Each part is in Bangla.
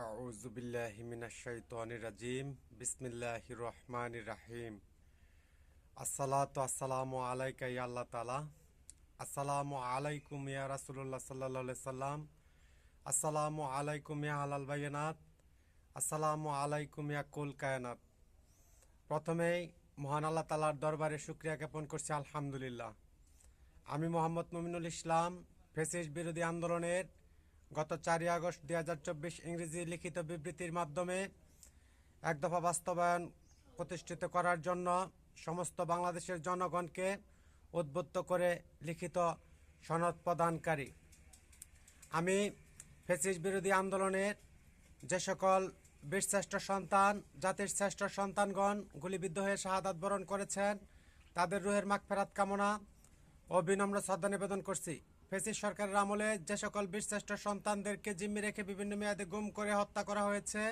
আউযু বিল্লাহি মিনাশ শাইতানির রাজিম বিসমিল্লাহির রহমানির রহিম। আসসালাতু আসসালামু আলাইকা ইয়া আল্লাহ তাআলা। আসসালামু আলাইকুম ইয়া রাসূলুল্লাহ সাল্লাল্লাহু আলাইহি সাল্লাম। আসসালামু আলাইকুম ইয়া আলাল বায়নাত। আসসালামু আলাইকুম ইয়া কুল কায়নাত। প্রথমেই মহান আল্লাহ তাআলার দরবারে শুকরিয়া জ্ঞাপন করছি, আলহামদুলিল্লাহ। আমি মোহাম্মদ মুমিনুল ইসলাম ফ্যাসিস্ট বিরোধী আন্দোলনের গত 4 আগস্ট 2024 ইংরেজি লিখিত বিবৃতির মাধ্যমে এক দফা বাস্তবায়ন প্রতিষ্ঠিত করার জন্য সমস্ত বাংলাদেশের জনগণকে উদ্বুদ্ধ করে লিখিত সনদ প্রদানকারী। আমি ফ্যাসিস্ট বিরোধী আন্দোলনের যে সকল বীরশ্রেষ্ঠ সন্তান, জাতির শ্রেষ্ঠ সন্তানগণ গুলিবিদ্ধ হয়ে শাহাদাত বরণ করেছেন, তাদের রুহের মাগফিরাত কামনা ও বিনম্র শ্রদ্ধা নিবেদন করছি। ফ্যাসিস্ট সরকারের আমলে যে সকল বীরশ্রেষ্ঠ সন্তানদেরকে জিম্মি রেখে বিভিন্ন মেয়াদে গুম করে হত্যা করা হয়েছে,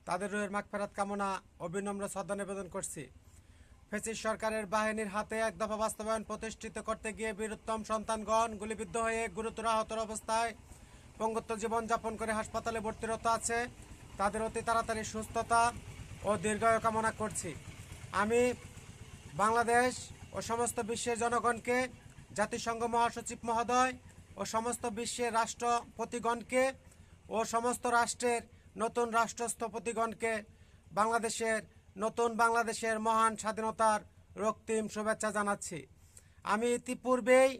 তাদের রুহের মাগফিরাত কামনা ও বিনম্র শ্রদ্ধা নিবেদন করছি। ফ্যাসিস্ট সরকারের বাহিনীর হাতে এক দফা বাস্তবায়ন প্রতিষ্ঠিত করতে গিয়ে বীরোত্তম সন্তানগণ গুলিবিদ্ধ হয়ে গুরুতর আহত অবস্থায় পঙ্গুত্ব জীবনযাপন করে হাসপাতালে ভর্তিরত আছে, তাদের অতি তাড়াতাড়ি সুস্থতা ও দীর্ঘায়ু কামনা করছি। আমি বাংলাদেশ ও সমস্ত বিশ্বের জনগণকে, জাতিসংঘ মহাসচিব মহোদয় ও সমস্ত বিশ্বের রাষ্ট্রপতিগণকে ও সমস্ত রাষ্ট্রের নতুন রাষ্ট্রস্থপতিগণকে নতুন বাংলাদেশের মহান স্বাধীনতার রক্তিম শুভেচ্ছা জানাচ্ছি। আমি ইতিপূর্বেই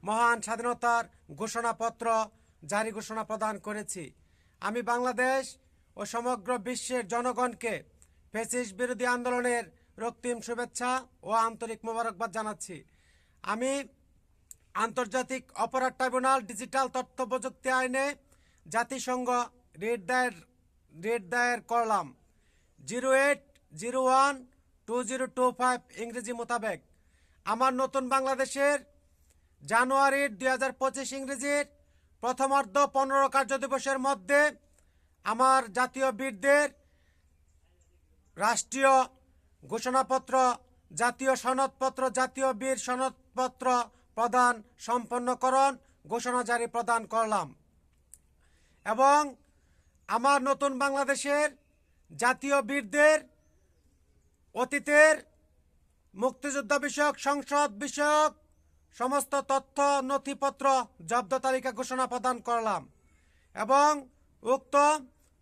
মহান স্বাধীনতার ঘোষণাপত্র জারি ঘোষণা প্রদান করেছি। আমি বাংলাদেশ ও সমগ্র বিশ্বের জনগণকে ফ্যাসিস্ট বিরোধী আন্দোলনের রক্তিম শুভেচ্ছা ও আন্তরিক মোবারকবাদ জানাচ্ছি। আমি আন্তর্জাতিক অপরাধ ট্রাইব্যুনাল ডিজিটাল তথ্য প্রযুক্তি আইনে জাতিসংঘ রিট দায়ের করলাম 08012025 ইংরেজি মোতাবেক। আমার নতুন বাংলাদেশের জানুয়ারি 2025 ইংরেজির প্রথমার্ধ 15 কার্যদিবসের মধ্যে আমার জাতীয় বীরদের রাষ্ট্রীয় ঘোষণাপত্র, জাতীয় সনদপত্র, জাতীয় বীর সনদপত্র প্রদান সম্পন্নকরণ ঘোষণা জারি প্রদান করলাম এবং আমার নতুন বাংলাদেশের জাতীয় বীরদের অতীতের মুক্তিযোদ্ধা বিষয়ক, সংসদ বিষয়ক সমস্ত তথ্য নথিপত্র জব্দ তালিকা ঘোষণা প্রদান করলাম এবং উক্ত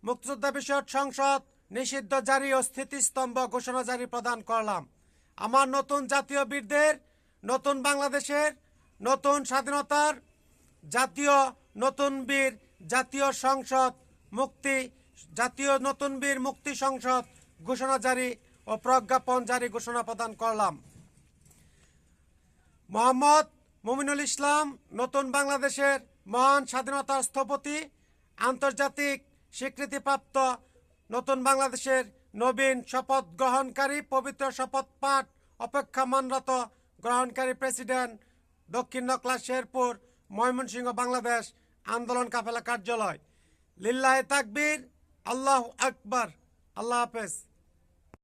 মুক্তিযোদ্ধা বিষয়ক সংসদ নিষিদ্ধ জারি ও স্থিতিস্তম্ভ ঘোষণা জারি প্রদান করলাম। আমার নতুন জাতীয় বীরদের, নতুন বাংলাদেশের, নতুন স্বাধীনতার জাতীয় নতুন বীর জাতীয় সংসদ মুক্তি, জাতীয় নতুন বীর মুক্তি সংসদ ঘোষণা জারি ও প্রজ্ঞাপন জারি ঘোষণা প্রদান করলাম। মোহাম্মদ মুমিনুল ইসলাম নতুন বাংলাদেশের মহান স্বাধীনতার স্থপতি, আন্তর্জাতিক স্বীকৃতিপ্রাপ্ত নতুন বাংলাদেশের নবীন শপথ গ্রহণকারী, পবিত্র শপথ পাঠ অপেক্ষমানরত গ্রহণকারী প্রেসিডেন্ট, দক্ষিণ নকলা, শেরপুর, ময়মনসিংহ, বাংলাদেশ আন্দোলন কাফেলা কার্যালয়। লিল্লাহে তাকবীর, আল্লাহু আকবার। আল্লাহ হাফেজ।